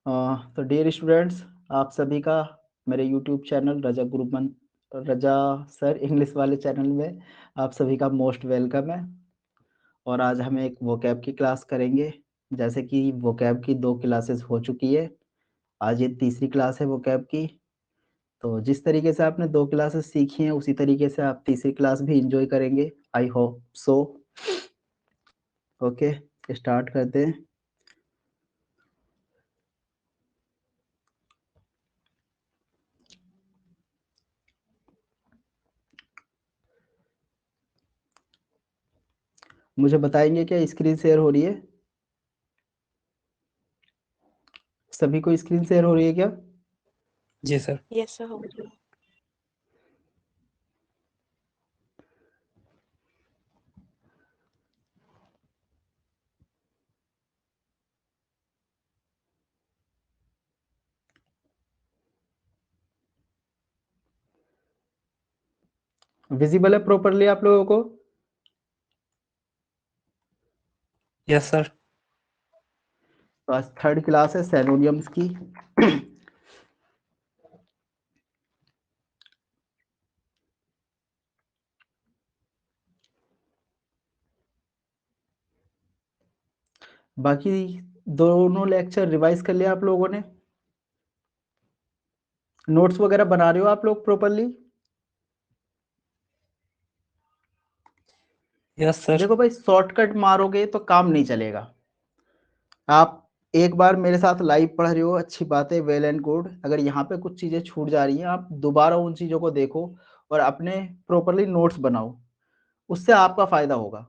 तो dear students, आप सभी का मेरे यूट्यूब चैनल रजा सर इंग्लिश वाले चैनल में आप सभी का मोस्ट वेलकम है। और आज हम एक वोकैब की क्लास करेंगे। जैसे कि वोकैब की 2 क्लासेस हो चुकी है, आज ये तीसरी क्लास है वोकैब की। तो जिस तरीके से आपने 2 क्लासेस सीखी हैं उसी तरीके से आप तीसरी क्लास भी इंजॉय करेंगे, I hope so. Okay, start करते हैं। मुझे बताएंगे क्या स्क्रीन शेयर हो रही है? सभी को स्क्रीन शेयर हो रही है क्या? जी सर। Yes sir. विजिबल है प्रॉपरली आप लोगों को? Yes sir. तो आज थर्ड क्लास है सिनोनिम्स की। बाकी दोनों लेक्चर रिवाइज कर लिया आप लोगों ने? नोट्स वगैरह बना रहे हो आप लोग प्रॉपरली? Yes sir. देखो भाई, शॉर्टकट मारोगे तो काम नहीं चलेगा। आप एक बार मेरे साथ लाइव पढ़ रहे हो, अच्छी बात है, वेल एंड गुड। अगर यहाँ पे कुछ चीजें छूट जा रही हैं, आप दोबारा उन चीजों को देखो और अपने प्रॉपरली नोट्स बनाओ, उससे आपका फायदा होगा।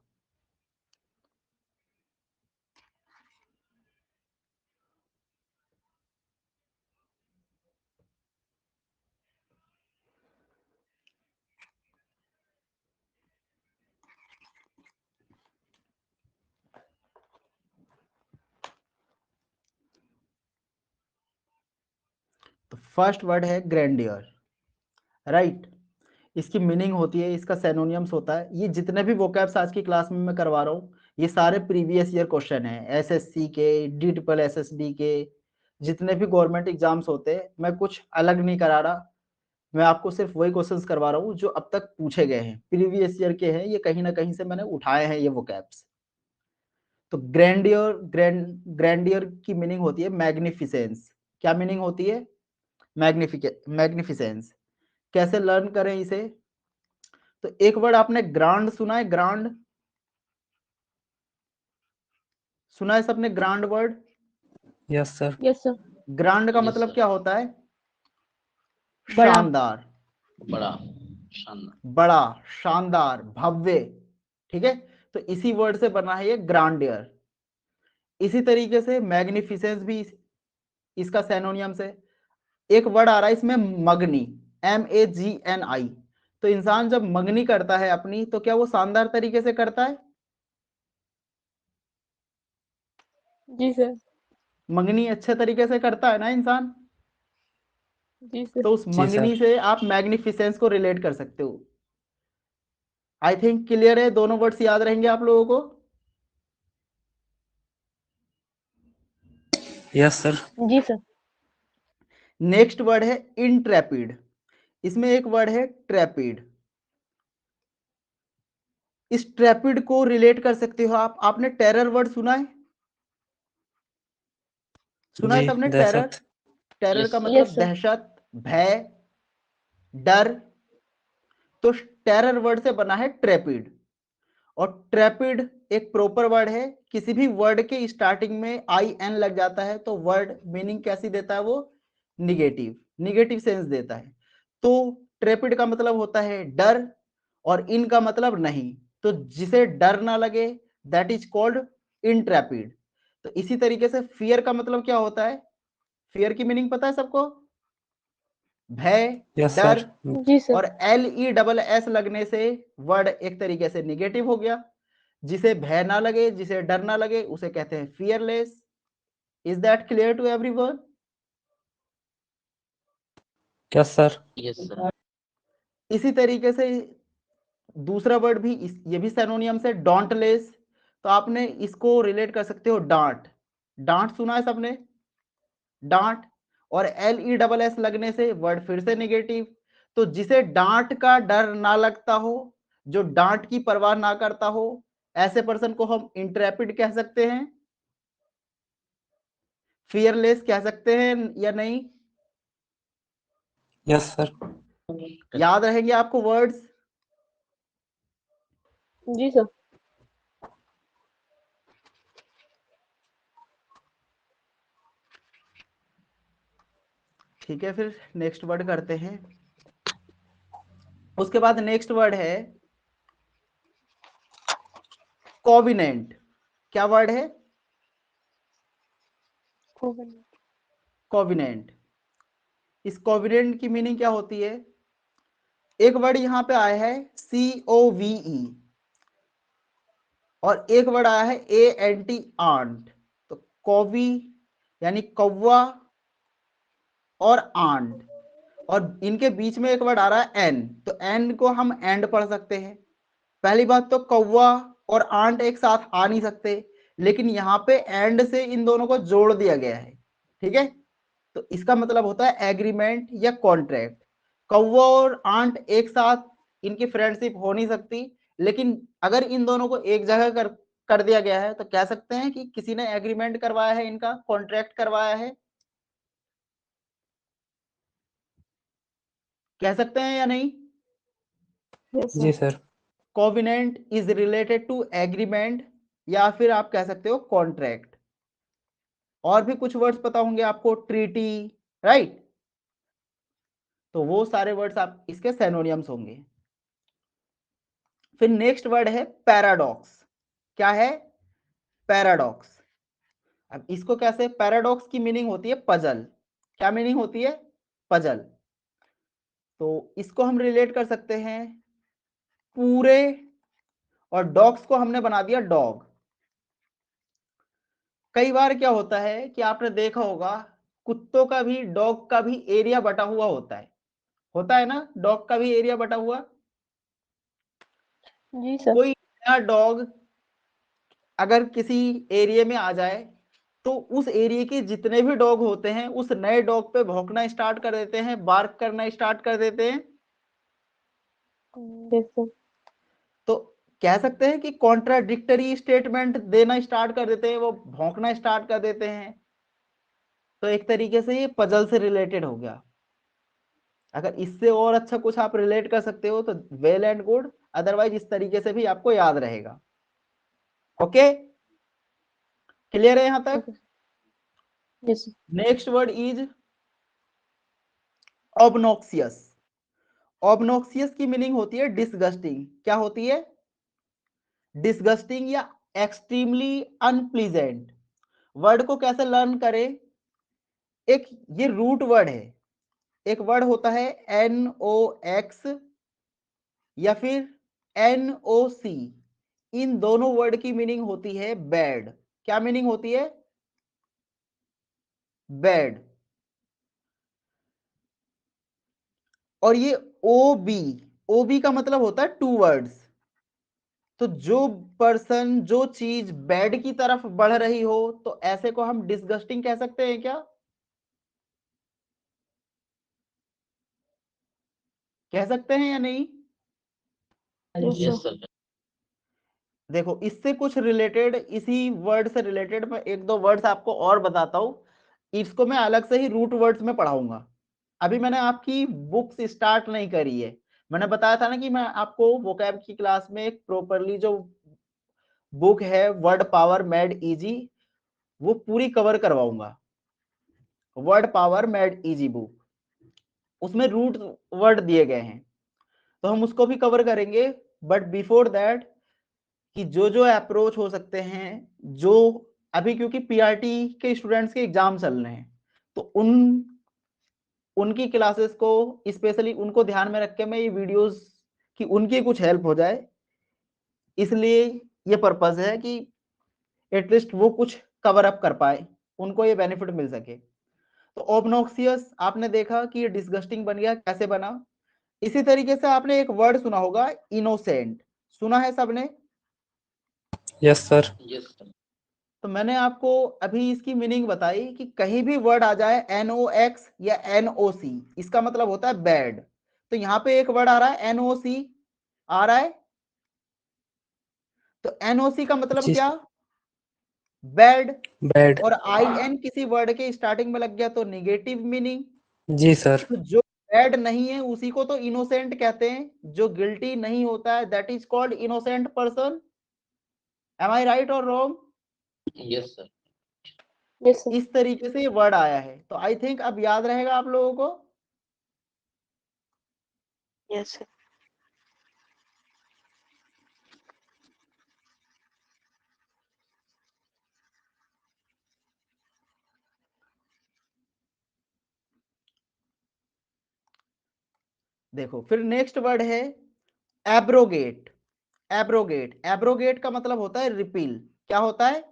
तो फर्स्ट वर्ड है ग्रैंडियर, राइट। इसकी मीनिंग होती है, इसका सिनोनिम्स होता है। ये जितने भी वोकैब्स आज की क्लास में मैं करवा रहा हूँ, ये सारे प्रीवियस ईयर क्वेश्चन है, एसएससी के, DSSB के, जितने भी गवर्नमेंट एग्जाम्स होते हैं। मैं कुछ अलग नहीं करा रहा, मैं आपको सिर्फ वही क्वेश्चंस करवा रहा हूँ जो अब तक पूछे गए हैं, प्रीवियस ईयर के हैं। ये कहीं ना कहीं से मैंने उठाए हैं ये वोकैब्स। तो ग्रैंडियर की मीनिंग होती है मैग्निफिसेंस। क्या मीनिंग होती है? मैग्निफिसेंस। कैसे लर्न करें इसे? तो एक वर्ड आपने ग्रांड सुना है? ग्रांड सुना है सबने? Grand word. Yes sir. Yes sir. Grand का Yes, मतलब sir. क्या होता है? बड़ा। शानदार, बड़ा शानदार। बड़ा, शानदार, भव्य। ठीक है, तो इसी वर्ड से बना है ये ग्रांडियर। इसी तरीके से मैग्निफिसेंस भी इसका सिनोनिम्स है। एक वर्ड आ रहा है इसमें, मगनी, MAGNI। तो इंसान जब मगनी करता है अपनी, तो क्या वो शानदार तरीके से करता है? जी सर। मंगनी अच्छे तरीके से करता है ना इंसान? जी सर। तो उस जी मंगनी सर। से आप मैग्निफिसेंस को रिलेट कर सकते हो। आई थिंक क्लियर है, दोनों वर्ड्स याद रहेंगे आप लोगों को? Yes sir. जी सर। नेक्स्ट वर्ड है इंट्रेपिड। इसमें एक वर्ड है ट्रेपिड। इस ट्रेपिड को रिलेट कर सकते हो आप। आपने टेरर वर्ड सुना है? सुना है जी सबने टेरर? दहशत। टेरर का Yes, मतलब यस सर। दहशत, भय, डर। तो टेरर वर्ड से बना है ट्रेपिड। और ट्रेपिड एक प्रॉपर वर्ड है। किसी भी वर्ड के स्टार्टिंग में IN लग जाता है तो वर्ड मीनिंग कैसी देता है वो? निगेटिव, निगेटिव सेंस देता है। तो ट्रेपिड का मतलब होता है डर, और इन का मतलब नहीं। तो जिसे डर ना लगे, दैट इज कॉल्ड इंट्रेपिड। तो इसी तरीके से फियर का मतलब क्या होता है? फियर की मीनिंग पता है सबको? भय, यस डर। सर। जी सर। और LESS लगने से वर्ड एक तरीके से निगेटिव हो गया। जिसे भय ना लगे, जिसे डर ना लगे, उसे कहते हैं fearless. Is that clear to everyone? Yes sir. yes, sir. इसी तरीके से दूसरा वर्ड भी ये भी सिनोनियम से, डोंटलेस। तो आपने इसको रिलेट कर सकते हो डांट। डांट सुना है सबने? डांट, और LESS लगने से वर्ड फिर से नेगेटिव। तो जिसे डांट का डर ना लगता हो, जो डांट की परवाह ना करता हो, ऐसे पर्सन को हम इंट्रेपिड कह सकते हैं, फियरलेस कह सकते हैं या नहीं? Yes sir. याद रहेंगे आपको वर्ड्स? जी सर। ठीक है, फिर नेक्स्ट वर्ड करते हैं। उसके बाद नेक्स्ट वर्ड है कोविनेंट। क्या वर्ड है? कोविनेंट। इस कोविनेंट की मीनिंग क्या होती है? एक वर्ड यहां पे आया है COVE, और एक वर्ड आया है ANT, आंट। तो कोवी यानी कौवा और आंट, और इनके बीच में एक वर्ड आ रहा है एन, तो एन को हम एंड पढ़ सकते हैं। पहली बात तो कौवा और आंट एक साथ आ नहीं सकते, लेकिन यहाँ पे एंड से इन दोनों को जोड़ दिया गया है। ठीक है, तो इसका मतलब होता है एग्रीमेंट या कॉन्ट्रैक्ट। कौवा और आंट एक साथ इनकी फ्रेंडशिप हो नहीं सकती, लेकिन अगर इन दोनों को एक जगह कर दिया गया है तो कह सकते हैं कि किसी ने एग्रीमेंट करवाया है, इनका कॉन्ट्रैक्ट करवाया है। कह सकते हैं या नहीं? यस जी sir. Sir. Covenant is related to agreement, या फिर आप कह सकते हो कॉन्ट्रैक्ट। और भी कुछ वर्ड्स पता होंगे आपको, ट्रीटी, राइट? तो वो सारे वर्ड्स आप इसके सिनोनिम्स होंगे। फिर नेक्स्ट वर्ड है पैराडॉक्स। क्या है? पैराडॉक्स। अब इसको कैसे? पैराडॉक्स की मीनिंग होती है पजल। क्या मीनिंग होती है? पजल। तो इसको हम रिलेट कर सकते हैं पूरे, और डॉग्स को हमने बना दिया डॉग। कई बार क्या होता है कि आपने देखा होगा, कुत्तों का भी डॉग का भी एरिया बटा हुआ होता है ना, डॉग का भी एरिया बटा हुआ। जी सर। कोई नया डॉग अगर किसी एरिया में आ जाए, तो उस एरिया के जितने भी डॉग होते हैं उस नए डॉग पे भौंकना स्टार्ट कर देते हैं, बार्क करना स्टार्ट कर देते हैं। Yes sir. तो कह सकते हैं कि कॉन्ट्राडिक्टरी स्टेटमेंट देना स्टार्ट कर देते हैं, वो भौंकना स्टार्ट कर देते हैं। तो एक तरीके से ये पजल से रिलेटेड हो गया। अगर इससे और अच्छा कुछ आप रिलेट कर सकते हो तो वेल एंड गुड, अदरवाइज इस तरीके से भी आपको याद रहेगा। ओके, क्लियर है यहां तक? Yes sir. Next word is obnoxious. Obnoxious की मीनिंग होती है डिसगस्टिंग। क्या होती है? डिसगस्टिंग या एक्सट्रीमली अनप्लीजेंट। वर्ड को कैसे लर्न करें? एक ये रूट वर्ड है, एक वर्ड होता है NOX या फिर NOC। इन दोनों वर्ड की मीनिंग होती है बैड। क्या मीनिंग होती है? बैड। और ये OB का मतलब होता है टू वर्ड्स। तो जो पर्सन, जो चीज बैड की तरफ बढ़ रही हो, तो ऐसे को हम डिसगस्टिंग कह सकते हैं क्या? कह सकते हैं या नहीं? Yes yes sir. सर। देखो, इससे कुछ रिलेटेड, इसी वर्ड से रिलेटेड मैं एक दो वर्ड्स आपको और बताता हूं। इसको मैं अलग से ही रूट वर्ड्स में पढ़ाऊंगा। अभी मैंने आपकी बुक्स स्टार्ट नहीं करी है। मैंने बताया था ना कि मैं आपको वोकैब की क्लास में एक प्रॉपरली जो बुक है वर्ड पावर मेड इजी, वो पूरी कवर करवाऊंगा। Word power made easy book, उसमें रूट वर्ड दिए गए हैं, तो हम उसको भी कवर करेंगे। बट बिफोर दैट, कि जो जो अप्रोच हो सकते हैं, जो अभी क्योंकि PRT के स्टूडेंट्स के एग्जाम चल रहे हैं, तो उनकी क्लासेस को स्पेशली उनको ध्यान में रख के मैं ये वीडियोस की उनकी कुछ हेल्प हो जाए, इसलिए ये पर्पस है कि एटलीस्ट वो कुछ कवर अप कर पाए, उनको ये बेनिफिट मिल सके। तो ऑब्नॉक्सियस आपने देखा कि ये डिसगस्टिंग बन गया, कैसे बना? इसी तरीके से आपने एक वर्ड सुना होगा, इनोसेंट। सुना है सबने? Yes sir. Yes sir. तो मैंने आपको अभी इसकी मीनिंग बताई कि कहीं भी वर्ड आ जाए NOX या NOC, इसका मतलब होता है बैड। तो यहाँ पे एक वर्ड आ रहा है NOC आ रहा है, तो NOC का मतलब जी क्या? बैड। बैड। और IN किसी वर्ड के स्टार्टिंग में लग गया तो निगेटिव मीनिंग। जी सर। तो जो बैड नहीं है उसी को तो इनोसेंट कहते हैं, जो गिल्टी नहीं होता है that is called innocent person. Am I right और wrong? Yes sir. Yes, sir. इस तरीके से ये वर्ड आया है, तो आई थिंक अब याद रहेगा आप लोगों को। Yes, sir. देखो फिर नेक्स्ट वर्ड है एब्रोगेट। एब्रोगेट, एब्रोगेट का मतलब होता है रिपील। क्या होता है?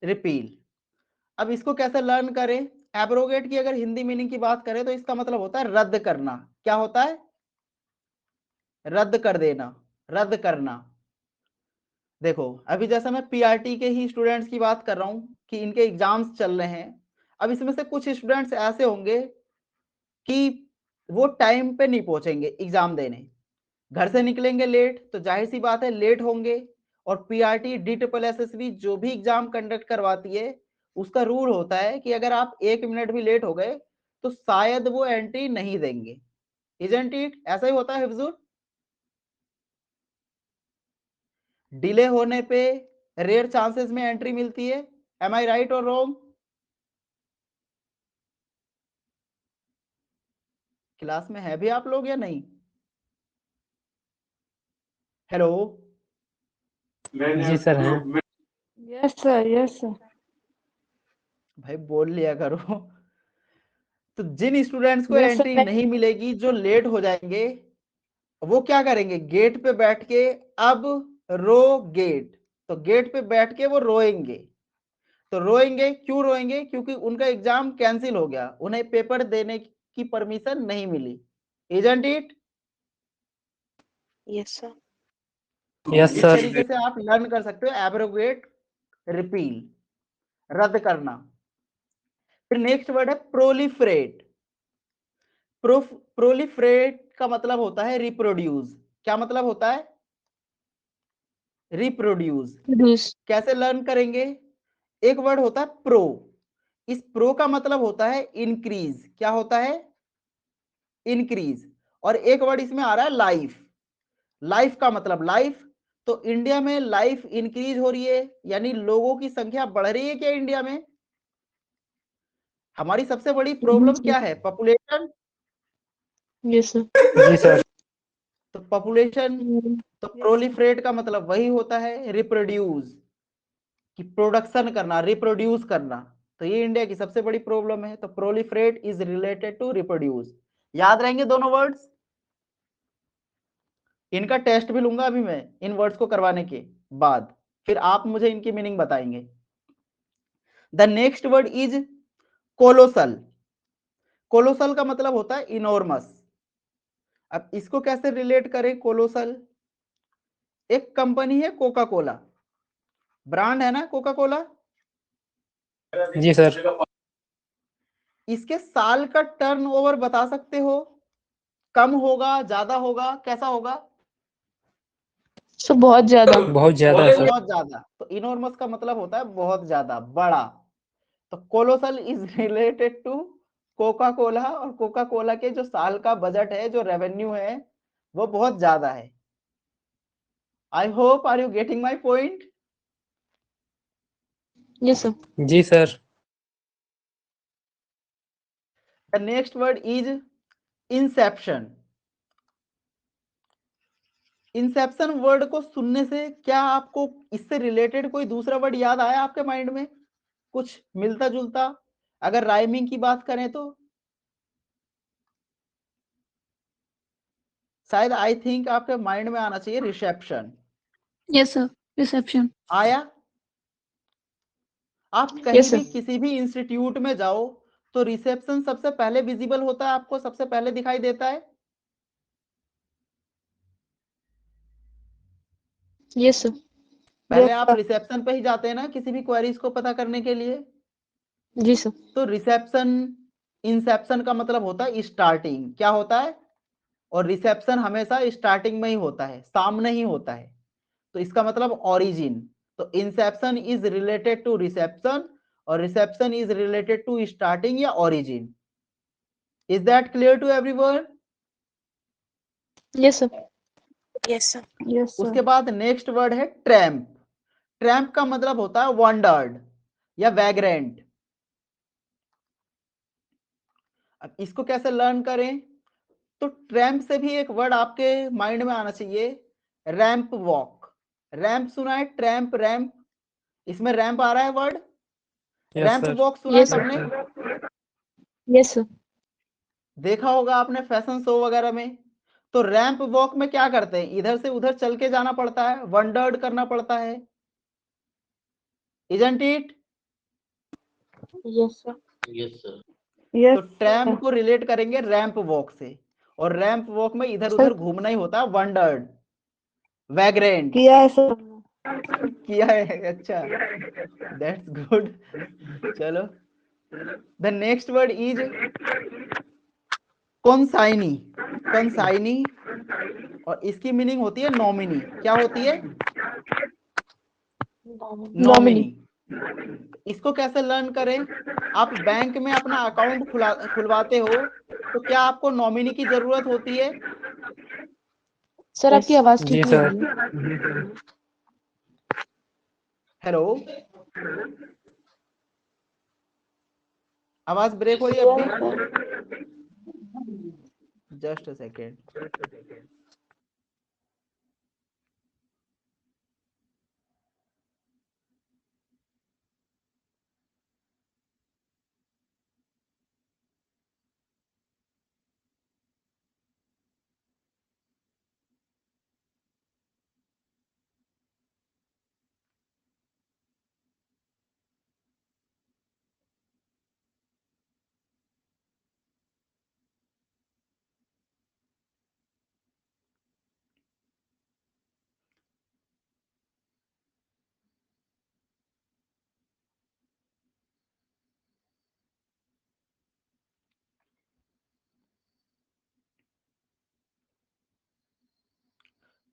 रिपील। अब इसको कैसे लर्न करें? एब्रोगेट की अगर हिंदी मीनिंग की बात करें तो इसका मतलब होता है रद्द करना। क्या होता है? रद्द कर देना, रद्द करना। देखो अभी जैसा मैं पीआरटी के ही स्टूडेंट्स की बात कर रहा हूं कि इनके एग्जाम्स चल रहे हैं, अब इसमें से कुछ स्टूडेंट्स ऐसे होंगे कि वो टाइम पे नहीं पहुंचेंगे एग्जाम देने, घर से निकलेंगे लेट, तो जाहिर सी बात है लेट होंगे। और पीआरटी DSSB जो भी एग्जाम कंडक्ट करवाती है उसका रूल होता है कि अगर आप 1 मिनट भी लेट हो गए तो शायद वो एंट्री नहीं देंगे। Isn't it? ऐसा ही होता है हिफ्जुर। डिले होने पे रेयर चांसेस में एंट्री मिलती है। एम आई राइट और रॉन्ग? क्लास में है भी आप लोग या नहीं? हेलो? जी सर हैं। Yes, sir. Yes, sir. भाई बोल लिया करो। तो जिन स्टूडेंट्स को Yes, sir. एंट्री नहीं मिलेगी, जो लेट हो जाएंगे, वो क्या करेंगे? गेट पे बैठ के अब रो गेट, तो गेट पे बैठ के वो रोएंगे। तो रोएंगे क्यों? रोएंगे क्योंकि उनका एग्जाम कैंसिल हो गया, उन्हें पेपर देने की परमिशन नहीं मिली। Isn't it? Yes, sir. Yes इस सर। तरीके से आप लर्न कर सकते हो एब्रोगेट, रिपील, रद्द करना। फिर नेक्स्ट वर्ड है प्रोलिफरेट। प्रोलिफरेट का मतलब होता है रिप्रोड्यूस। क्या मतलब होता है? रिप्रोड्यूस। Produce. कैसे लर्न करेंगे? एक वर्ड होता है प्रो, इस प्रो का मतलब होता है इंक्रीज। क्या होता है? इंक्रीज। और एक वर्ड इसमें आ रहा है लाइफ। लाइफ का मतलब लाइफ। तो इंडिया में लाइफ इंक्रीज हो रही है, यानी लोगों की संख्या बढ़ रही है क्या इंडिया में? हमारी सबसे बड़ी प्रॉब्लम क्या है? पॉपुलेशन। Yes, sir. जी सर। तो पॉपुलेशन, Mm. तो Yes, sir. प्रोलिफरेट का मतलब वही होता है रिप्रोड्यूस, कि प्रोडक्शन करना, रिप्रोड्यूस करना। तो ये इंडिया की सबसे बड़ी प्रॉब्लम है। तो proliferate is related to reproduce. याद रहेंगे दोनों वर्ड्स? इनका टेस्ट भी लूंगा अभी मैं इन वर्ड्स को करवाने के बाद, फिर आप मुझे इनकी मीनिंग बताएंगे। The next word is colossal. Colossal का मतलब होता है इनॉर्मस। अब इसको कैसे रिलेट करें? कोलोसल एक कंपनी है, कोका कोला ब्रांड है ना, कोका कोला। जी सर। इसके साल का टर्नओवर बता सकते हो? कम होगा, ज्यादा होगा, कैसा होगा? So बहुत ज्यादा. बहुत ज्यादा सर। बहुत ज्यादा। तो इनॉर्मस का मतलब होता है बहुत ज्यादा, बड़ा। तो colossal is related to coca cola, और कोका कोला के जो साल का बजट है, जो रेवेन्यू है, वो बहुत ज्यादा है। I hope are you getting my point? Yes, sir. जी sir. The next word is inception. Inception word को सुनने से क्या आपको इससे रिलेटेड कोई दूसरा वर्ड याद आया आपके माइंड में, कुछ मिलता जुलता? अगर राइमिंग की बात करें तो शायद आई थिंक आपके माइंड में आना चाहिए रिसेप्शन। Yes, sir. Reception. आया? आप कहीं Yes, sir. भी किसी भी इंस्टीट्यूट में जाओ तो रिसेप्शन सबसे पहले विजिबल होता है, आपको सबसे पहले दिखाई देता है। Yes, sir. पहले Yes, आप sir. रिसेप्शन पे ही जाते हैं ना किसी भी क्वेरीज को पता करने के लिए। जी सर। तो रिसेप्शन, इंसेप्शन का मतलब होता है स्टार्टिंग, क्या होता है, और रिसेप्शन हमेशा स्टार्टिंग में ही होता है, सामने ही होता है। तो इसका मतलब ओरिजिन। तो inception is related to reception और reception is related to starting या origin. Is that clear to everyone? Yes, sir. Yes, sir. Yes, उसके sir. बाद नेक्स्ट वर्ड है ट्रैम्प। ट्रैम्प का मतलब होता है वॉन्डर्ड या वैग्रेंट। अब इसको कैसे लर्न करें? तो ट्रैम्प से भी एक वर्ड आपके माइंड में आना चाहिए, रैंप वॉक। रैंप सुना है? ट्रैम्प, रैंप, इसमें रैंप आ रहा है word. Yes, ramp sir. Walk सुना है Yes, sir. सबने? Yes, sir. देखा होगा आपने फैशन शो वगैरह में। तो रैंप वॉक में क्या करते हैं, इधर से उधर चल के जाना पड़ता है, वंडर्ड करना पड़ता है, isn't it? Yes, sir. Yes, sir. तो ट्रैम्प को रिलेट करेंगे रैंप वॉक से, और रैंप वॉक में इधर उधर घूमना ही होता है, वंडर्ड, वैग्रेंट। किया है सर। किया है, अच्छा, दैट्स गुड। चलो, द नेक्स्ट वर्ड इज कॉन्साइनी। कॉन्साइनी, और इसकी मीनिंग होती है नॉमिनी। क्या होती है? नॉमिनी। इसको कैसे लर्न करें? आप बैंक में अपना अकाउंट खुलवाते हो, तो क्या आपको नॉमिनी की जरूरत होती है? सर आपकी आवाज जी ठीक नहीं आ सर। रही है। हेलो, आवाज ब्रेक हो रही है अपनी। Just a second.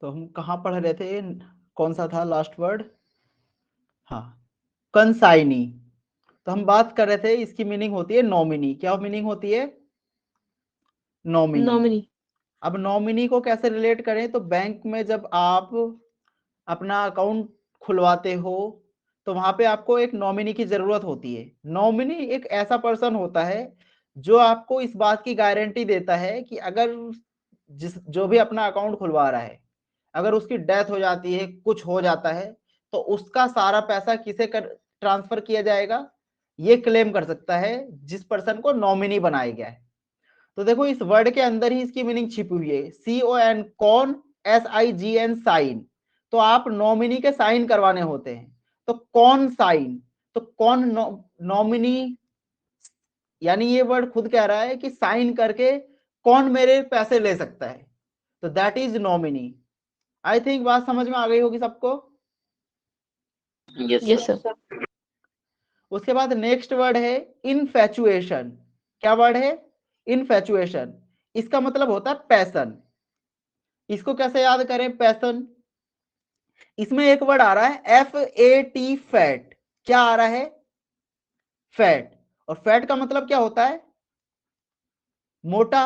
तो हम कहाँ पढ़ रहे थे, कौन सा था लास्ट वर्ड? हाँ, कंसाइनी। तो हम बात कर रहे थे, इसकी मीनिंग होती है नॉमिनी। क्या मीनिंग होती है? नॉमिनी। नॉमिनी। अब नॉमिनी को कैसे रिलेट करें? तो बैंक में जब आप अपना अकाउंट खुलवाते हो, तो वहां पे आपको एक नॉमिनी की जरूरत होती है। नॉमिनी एक ऐसा पर्सन होता है जो आपको इस बात की गारंटी देता है कि अगर जो भी अपना अकाउंट खुलवा रहा है, अगर उसकी डेथ हो जाती है, कुछ हो जाता है, तो उसका सारा पैसा किसे ट्रांसफर किया जाएगा, ये क्लेम कर सकता है जिस पर्सन को नॉमिनी बनाया गया है। तो देखो, इस वर्ड के अंदर ही इसकी मीनिंग छिपी हुई है, CON, कौन, SIGN, साइन। तो आप नॉमिनी के साइन करवाने होते हैं, तो कौन साइन, तो कौन नॉमिनी, यानी ये वर्ड खुद कह रहा है कि साइन करके कौन मेरे पैसे ले सकता है, तो that is nominee. I think बात समझ में आ गई होगी सबको। Yes, yes sir. सर। उसके बाद नेक्स्ट वर्ड है इनफैचुएशन। क्या वर्ड है? इनफैचुएशन। इसका मतलब होता है पैशन। इसको कैसे याद करें, पैशन? इसमें एक वर्ड आ रहा है FAT, फैट। क्या आ रहा है? फैट। और फैट का मतलब क्या होता है? मोटा,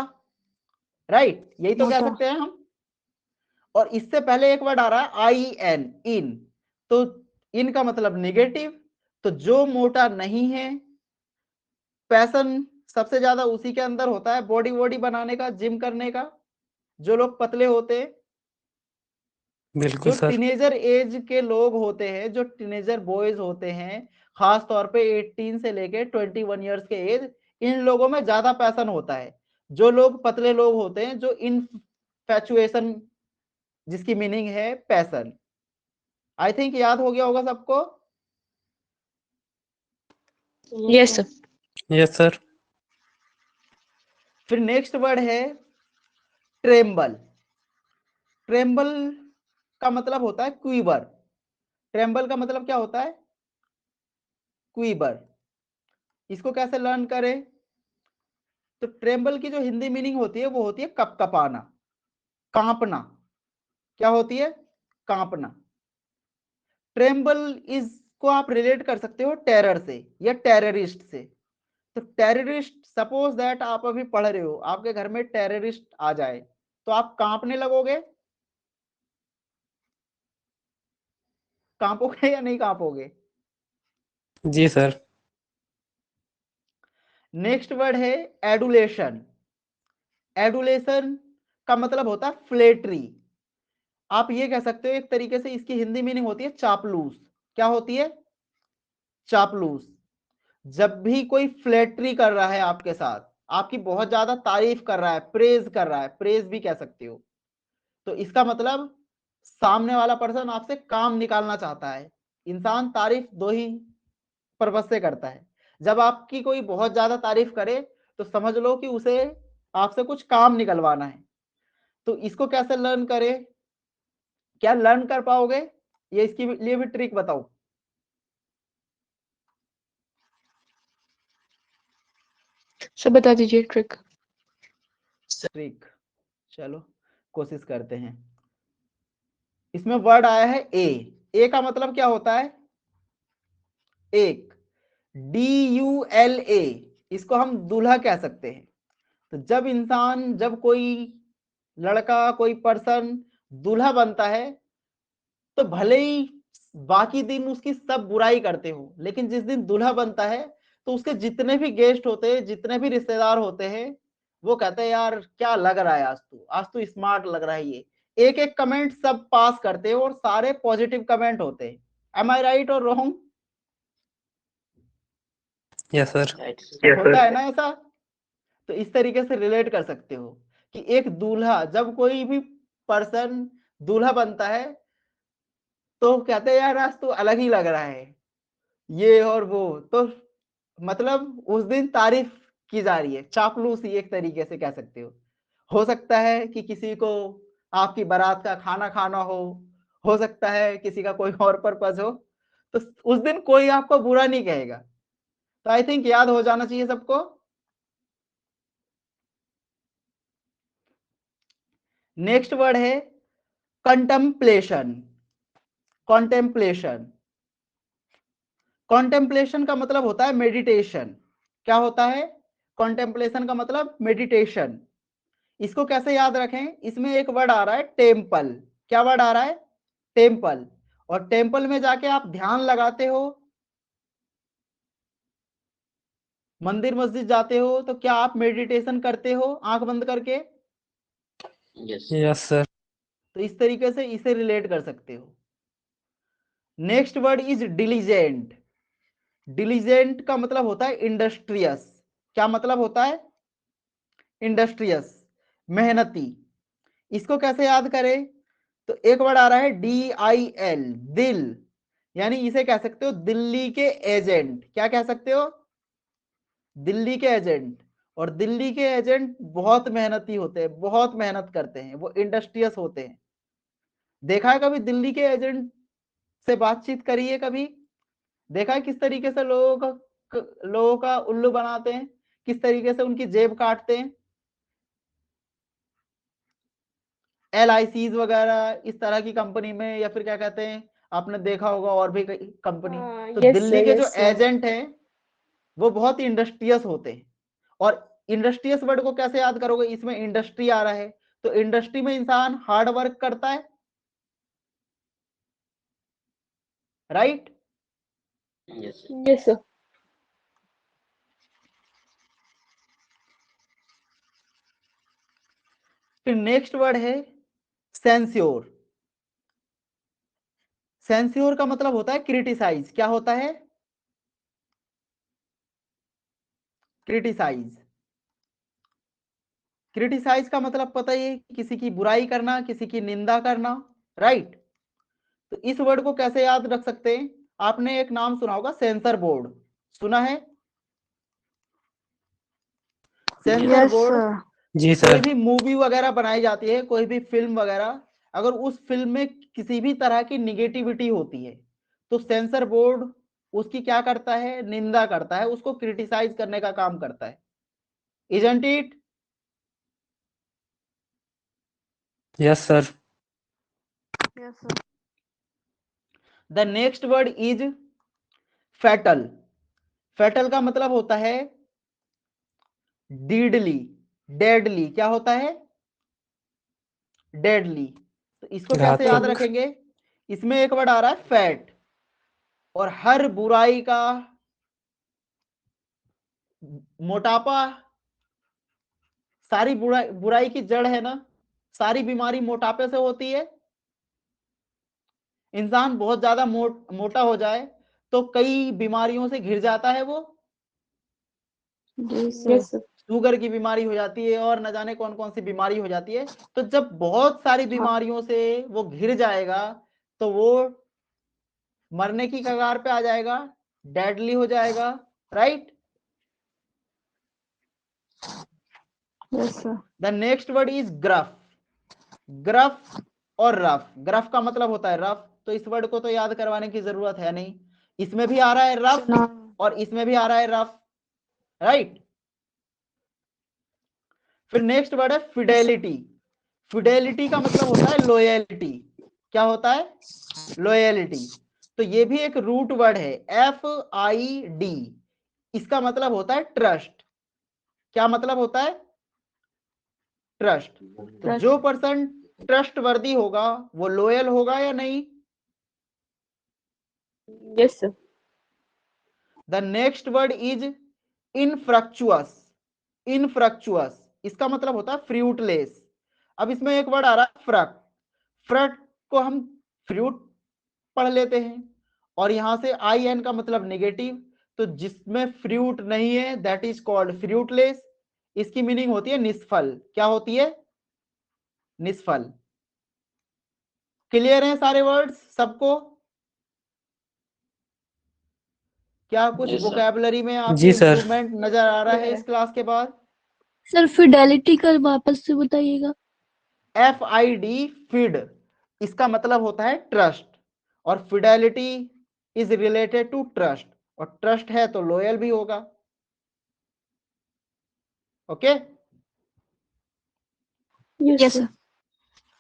राइट, यही तो कह मोटा। सकते हैं हम। और इससे पहले एक वर्ड आ रहा है IN, इन। तो इन का मतलब निगेटिव। तो जो मोटा नहीं है, पैशन सबसे ज्यादा उसी के अंदर होता है, बॉडी वॉडी बनाने का, जिम करने का। जो लोग पतले होते हैं, बिल्कुल जो सर। टीनेजर एज के लोग होते हैं, जो टीनेजर बॉयज होते हैं, खास तौर पे 18 से लेके 21 ईयर्स के एज, इन लोगों में ज्यादा पैशन होता है। जो लोग पतले लोग होते हैं, जो इनफैचुएशन, जिसकी मीनिंग है पैशन। आई थिंक याद हो गया होगा सबको। Yes sir. Yes sir. फिर नेक्स्ट वर्ड है ट्रेम्बल। ट्रेम्बल का मतलब होता है क्वीवर। ट्रेम्बल का मतलब क्या होता है? क्वीबर। इसको कैसे लर्न करें? तो ट्रेम्बल की जो हिंदी मीनिंग होती है वो होती है कपकपाना, कांपना। क्या होती है? कांपना। ट्रेम्बल इसको आप रिलेट कर सकते हो टेरर से या टेररिस्ट से। तो टेररिस्ट, सपोज दैट आप अभी पढ़ रहे हो, आपके घर में टेररिस्ट आ जाए तो आप कांपने लगोगे? कांपोगे या नहीं कांपोगे? जी सर। नेक्स्ट वर्ड है एडुलेशन। एडुलेशन का मतलब होता है फ्लेटरी। आप ये कह सकते हो एक तरीके से इसकी हिंदी मीनिंग होती है चापलूस। क्या होती है? चापलूस। जब भी कोई फ्लेटरी कर रहा है आपके साथ, आपकी बहुत ज्यादा तारीफ कर रहा है, प्रेज कर रहा है, प्रेज भी कह सकते हो, तो इसका मतलब सामने वाला पर्सन आपसे काम निकालना चाहता है। इंसान तारीफ दो ही पर्पज से करता है। जब आपकी कोई बहुत ज्यादा तारीफ करे तो समझ लो कि उसे आपसे कुछ काम निकलवाना है। तो इसको कैसे लर्न करें? क्या लर्न कर पाओगे? ये इसके लिए भी ट्रिक बताओ। सर बता दीजिए ट्रिक। ट्रिक, चलो कोशिश करते हैं। इसमें वर्ड आया है ए का मतलब क्या होता है? एक। DULA, इसको हम दूल्हा कह सकते हैं। तो जब कोई लड़का, कोई पर्सन दूल्हा बनता है तो भले ही बाकी दिन उसकी सब बुराई करते हो, लेकिन जिस दिन दूल्हा बनता है तो उसके जितने भी गेस्ट होते हैं, जितने भी रिश्तेदार होते हैं, वो कहते हैं यार क्या लग रहा है, आज तू स्मार्ट लग रहा है। ये एक एक कमेंट सब पास करते हैं और सारे पॉजिटिव कमेंट होते हैं। एम आई राइट और रॉन्ग? Yes sir. होता है ना ऐसा? तो इस तरीके से रिलेट कर सकते हो कि एक दूल्हा, जब कोई भी पर्सन दूल्हा बनता है तो कहते हैं यार आज तो अलग ही लग रहा है, ये और वो। तो मतलब उस दिन तारीफ की जा रही है, चापलूसी एक तरीके से कह सकते हो सकता है कि किसी को आपकी बारात का खाना खाना हो सकता है किसी का कोई और पर्पज हो, तो उस दिन कोई आपको बुरा नहीं कहेगा। तो आई थिंक याद हो जाना चाहिए सबको। नेक्स्ट वर्ड है कंटेम्पलेशन। कॉन्टेम्पलेशन। कॉन्टेम्पलेशन का मतलब होता है मेडिटेशन। क्या होता है? कॉन्टेम्पलेशन का मतलब मेडिटेशन। इसको कैसे याद रखें? इसमें एक वर्ड आ रहा है टेम्पल। क्या वर्ड आ रहा है? टेम्पल। और टेम्पल में जाके आप ध्यान लगाते हो, मंदिर मस्जिद जाते हो, तो क्या आप मेडिटेशन करते हो आंख बंद करके? Yes yes sir. तो इस तरीके से इसे रिलेट कर सकते हो। Next word is diligent. Diligent का मतलब होता है इंडस्ट्रियस। क्या मतलब होता है? इंडस्ट्रियस, मेहनती। इसको कैसे याद करें? तो एक वर्ड आ रहा है DIL, दिल। यानी इसे कह सकते हो दिल्ली के एजेंट। क्या कह सकते हो? दिल्ली के एजेंट। और दिल्ली के एजेंट बहुत मेहनती होते हैं, बहुत मेहनत करते हैं, वो इंडस्ट्रियस होते हैं। देखा है कभी दिल्ली के एजेंट से बातचीत करी है कभी? देखा है किस तरीके से लोगों का उल्लू बनाते हैं, किस तरीके से उनकी जेब काटते हैं। LICs वगैरह इस तरह की कंपनी में, या फिर क्या कहते हैं, आपने देखा होगा और भी कई कंपनी। तो यस दिल्ली सर, के जो यस सर। एजेंट हैं वो बहुत इंडस्ट्रियस होते हैं। और इंडस्ट्रियस वर्ड को कैसे याद करोगे? इसमें इंडस्ट्री आ रहा है, तो इंडस्ट्री में इंसान हार्ड वर्क करता है, राइट? Yes yes sir. फिर नेक्स्ट वर्ड है सेंस्योर। सेंस्योर का मतलब होता है क्रिटिसाइज। क्या होता है? क्रिटिसाइज। क्रिटिसाइज का मतलब पता ही है, किसी की बुराई करना, किसी की निंदा करना, राइट? तो इस वर्ड को कैसे याद रख सकते हैं? आपने एक नाम सुना होगा, सेंसर बोर्ड। सुना है? Sensor yes board. सर। जी कोई सर। भी मूवी वगैरह बनाई जाती है, कोई भी फिल्म वगैरह, अगर उस फिल्म में किसी भी तरह की निगेटिविटी होती है तो सेंसर बोर्ड उसकी क्या करता है, निंदा करता है, उसको क्रिटिसाइज करने का काम करता है, isn't it? Yes, sir. Yes, sir. The next word is fatal. Fatal का मतलब होता है डीडली, डेडली। क्या होता है? डेडली। तो इसको कैसे याद घातक। रखेंगे? इसमें एक वर्ड आ रहा है फैट, और हर बुराई का, मोटापा सारी बुराई की जड़ है ना, सारी बीमारी मोटापे से होती है। इंसान बहुत ज्यादा मोटा हो जाए तो कई बीमारियों से घिर जाता है वो। Yes, sir. शुगर की बीमारी हो जाती है और न जाने कौन कौन सी बीमारी हो जाती है। तो जब बहुत सारी बीमारियों से वो घिर जाएगा तो वो मरने की कगार पे आ जाएगा, डेडली हो जाएगा, right? Yes, sir. The next word is gruff. Gruff और रफ। ग्रफ का मतलब होता है रफ, तो इस वर्ड को तो याद करवाने की जरूरत है नहीं। इसमें भी आ रहा है रफ No. और इसमें भी आ रहा है रफ, राइट? फिर नेक्स्ट वर्ड है फिडेलिटी। फिडेलिटी का मतलब होता है लॉयल्टी। क्या होता है? लॉयल्टी। तो ये भी एक रूट वर्ड है, FID। इसका मतलब होता है ट्रस्ट। क्या मतलब होता है? ट्रस्ट। तो Trust. जो पर्सन ट्रस्ट वर्दी होगा वो लॉयल होगा या नहीं? Yes, sir. The next word is infructuous. Infructuous इसका मतलब होता है फ्रूटलेस। अब इसमें एक वर्ड आ रहा है फ्रक। फ्रक को हम फ्रूट पढ़ लेते हैं, और यहां से IN का मतलब नेगेटिव। तो जिसमें फ्रूट नहीं है दैट इज कॉल्ड फ्रूटलेस। इसकी मीनिंग होती है निष्फल। क्या होती है? निष्फल। क्लियर है सारे वर्ड्स सबको? क्या कुछ Yes, sir. वोकैबुलरी में आपको जी, सर। इंप्रूवमेंट नजर आ रहा है इस क्लास के बाद? सर फिडेलिटी का वापस से बताइएगा। FID, फिड, इसका मतलब होता है ट्रस्ट, और fidelity is related to trust, और ट्रस्ट है तो लॉयल भी होगा। Okay? Yes, yes sir. Sir.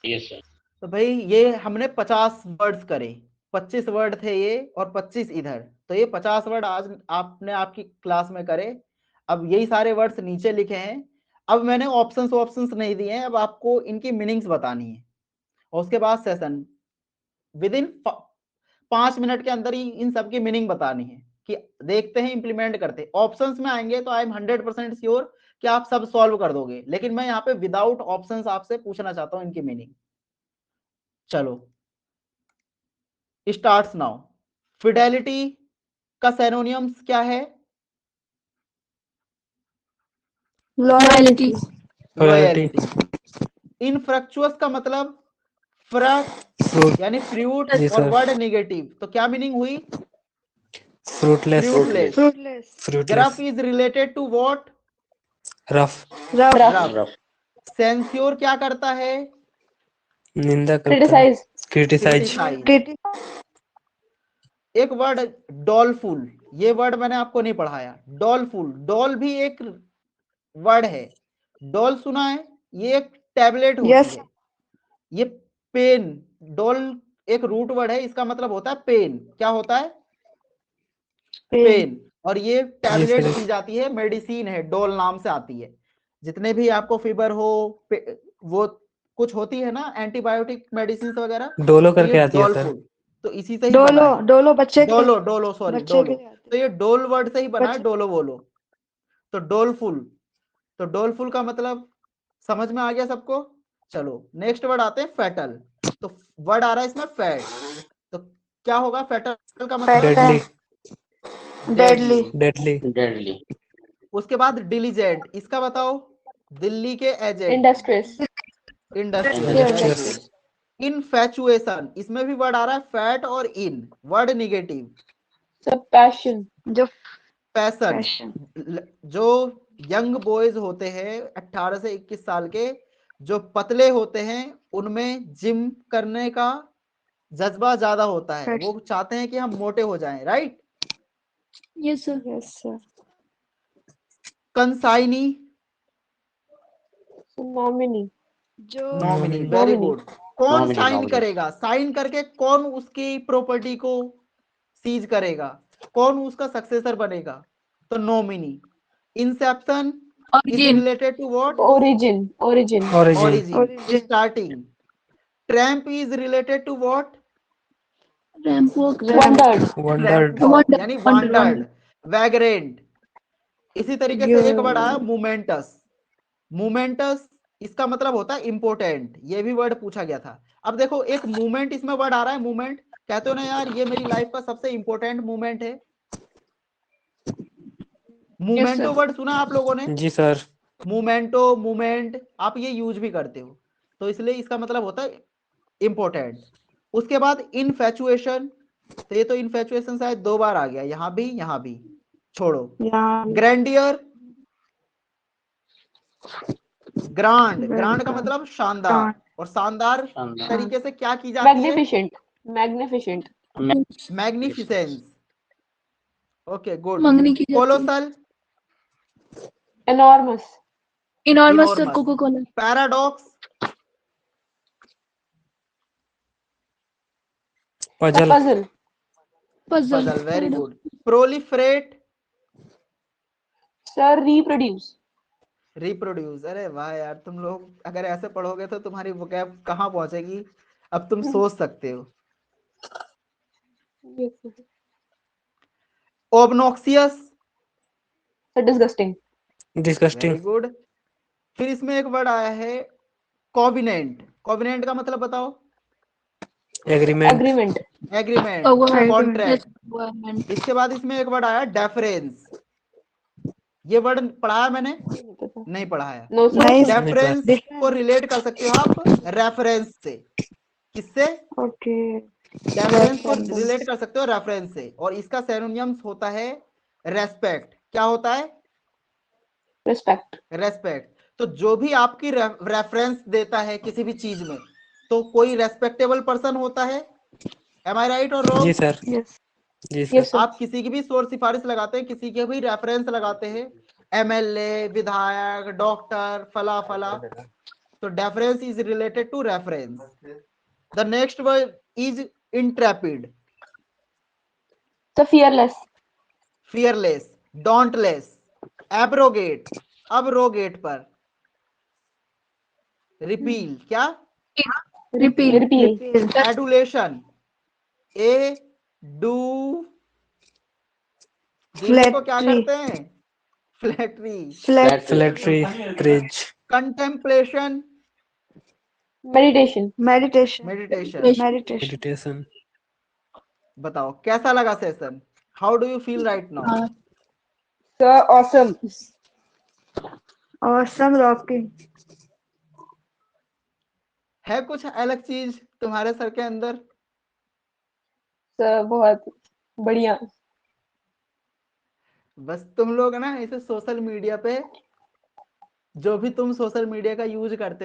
Yes, sir. तो भाई ये हमने 50 वर्ड्स करे, 25 वर्ड थे ये और 25 इधर, तो ये 50 वर्ड आज आपने आपकी क्लास में करे। अब यही सारे वर्ड्स नीचे लिखे हैं। अब मैंने ऑप्शंस नहीं दिए हैं, अब आपको इनकी मीनिंग्स बतानी है, और उसके बाद सेशन विद इन 5 मिनट के अंदर ही इन सब की मीनिंग बतानी है, कि देखते हैं इंप्लीमेंट करते। ऑप्शंस में आएंगे तो आई एम 100% श्योर कि आप सब सॉल्व कर दोगे, लेकिन मैं यहाँ पे विदाउट ऑप्शंस आपसे पूछना चाहता हूँ इनकी मीनिंग। चलो स्टार्ट्स नाउ। फिडेलिटी का सिनोनिम्स क्या है? Loyalty. लॉयल्टी। इनफ्रक्चुअस का मतलब फ्रक फ्रूट। यानी फ्रूट, जी, और सर। वर्ड नेगेटिव, तो क्या मीनिंग हुई? Fruitless. Fruitless. Fruitless. Fruitless. Gruff is related to what? Rough. Rough. Rough. Rough. Censure क्या करता है? निंदा करता है। Criticize. क्रिटिसाइज। क्रिटिसाइज। एक वर्ड डॉलफुल, ये वर्ड मैंने आपको नहीं पढ़ाया। डॉलफुल, डॉल भी एक वर्ड है। डॉल सुना है? ये एक टैबलेट होती Yes. है। ये पेन, डॉल एक रूट वर्ड है, इसका मतलब होता है पेन। क्या होता है? Pain. पेन। और ये टैबलेट सर। दी जाती है, मेडिसिन है, डोल नाम से आती है। जितने भी आपको फीवर हो, वो कुछ होती है ना एंटीबायोटिक मेडिसिन वगैरह, डोलो तो ये करके आती है, सर। डोलफुल, तो इसी से ही बना Dolo. है। Dolo बच्चे के डोलो, डोलो सॉरी बच्चे डोलो, के लिए आते तो ये डोल वर्ड से ही बना है, बच्चे- डोलो बोलो। तो डोलफुल, तो डोलफुल का मतलब समझ में आ गया सबको? चलो नेक्स्ट वर्ड आते हैं फैटल। तो वर्ड आ रहा है इसमें फैट, तो क्या होगा फैटल का मतलब? डेडली। Deadly. डेडली। Deadly. उसके बाद डिलीजेंट, इसका बताओ? दिल्ली के agent. Industrious. Industrial, very Industrious. Good. Infatuation, इसमें भी वर्ड आ रहा है फैट और इन, वर्ड निगेटिव। So passion. जो पैशन, passion. जो यंग बॉयज होते हैं 18 से 21 साल के, जो पतले होते हैं, उनमें जिम करने का जज्बा ज्यादा होता है, वो चाहते हैं कि हम मोटे हो जाएं, right. Yes sir. Yes, sir. Consignee, So, nominee. Nominee, Nominee. Very Nominee. Good. कौन Nominee, साइन nominee. करेगा, साइन करके कौन उसकी प्रॉपर्टी को सीज करेगा, कौन उसका सक्सेसर बनेगा, तो nominee. Inception is Origin. Related to what, Origin. Origin. origin, starting. Tramp is related to what, Ramp walk. Wandered. Wandered. Wander- यानी wander- वांडर्ड, वैगरेंट। इसी तरीके से एक वर्ड आया मोमेंटस। मोमेंटस इसका मतलब होता है इंपोर्टेंट, ये भी वर्ड पूछा गया था। अब देखो एक मूवमेंट इसमें वर्ड आ रहा है, मूवमेंट, कहते हो ना यार ये मेरी लाइफ का सबसे इंपॉर्टेंट मूवमेंट है। मूवमेंटो वर्ड सुना आप लोगों ने, जी सर। मूवमेंटो, मूवमेंट, आप ये यूज भी करते हो, तो इसलिए इसका मतलब होता है इंपॉर्टेंट। उसके बाद इनफैचुएशन, तो ये तो इनफैचुएशन शायद 2 बार आ गया, यहां भी, छोड़ो। ग्रैंडियर, ग्रांड, ग्रांड का मतलब शानदार, और शानदार शानदार। तरीके से क्या की जाती है, Magnificent. Magnificent. Magnificence. Okay good. मंगनी की जाती है। Colossal, Enormous. Enormous sir, enormous. Coca-Cola. Paradox, The Puzzle. puzzle. Puzzle. Puzzle, very good. Proliferate, Sir, reproduce. Reproduce. अरे वाह यार, तुम लोग अगर ऐसे पढ़ोगे तो तुम्हारी वोकैब कहाँ पहुंचेगी, अब तुम सोच सकते हो। Yes, sir. ओबनॉक्सियस, So disgusting. Very Disgusting. Good. फिर इसमें एक वर्ड आया है कॉविनेंट। कॉविनेंट का मतलब बताओ, Agreement. Agreement. Agreement, Government. Contract. Government. इसके बाद इसमें एक वर्ड आया डेफरेंस। ये वर्ड पढ़ाया मैंने, नहीं पता। नहीं पढ़ाया। No, sir. डेफरेंस को रिलेट कर सकते हो आप रेफरेंस से, किससे, Okay. डेफरेंस को रिलेट कर सकते हो रेफरेंस से, और इसका सिनोनिम्स होता है रेस्पेक्ट। क्या होता है, Respect. रेस्पेक्ट। तो जो भी आपकी रेफरेंस देता है किसी भी चीज में, तो कोई रेस्पेक्टेबल पर्सन होता है। एम आई राइट और जी रॉन्ग? सर। Yes. जी Yes, सर। sir. आप किसी की भी सोर्स सिफारिश लगाते हैं, किसी के भी रेफरेंस लगाते हैं, एमएलए, विधायक, डॉक्टर, फला फला, तो deference is related to reference. The next word is intrepid, So fearless. Fearless, dauntless, abrogate, abrogate पर, रिपील, क्या, Repeal. Repeal. एडुलेशन, ए डू, जीने को क्या करते हैं, flattery, Flattery. Praise. Contemplation, Meditation. Meditation. Meditation. बताओ कैसा लगा session, how do you feel right now? हाँ, Sir, awesome. Awesome rocking. है कुछ अलग चीज तुम्हारे सर के अंदर? Sir, बहुत बढ़िया. बस तुम लोग ना इसे सोशल मीडिया पे, जो भी तुम सोशल मीडिया का यूज करते हो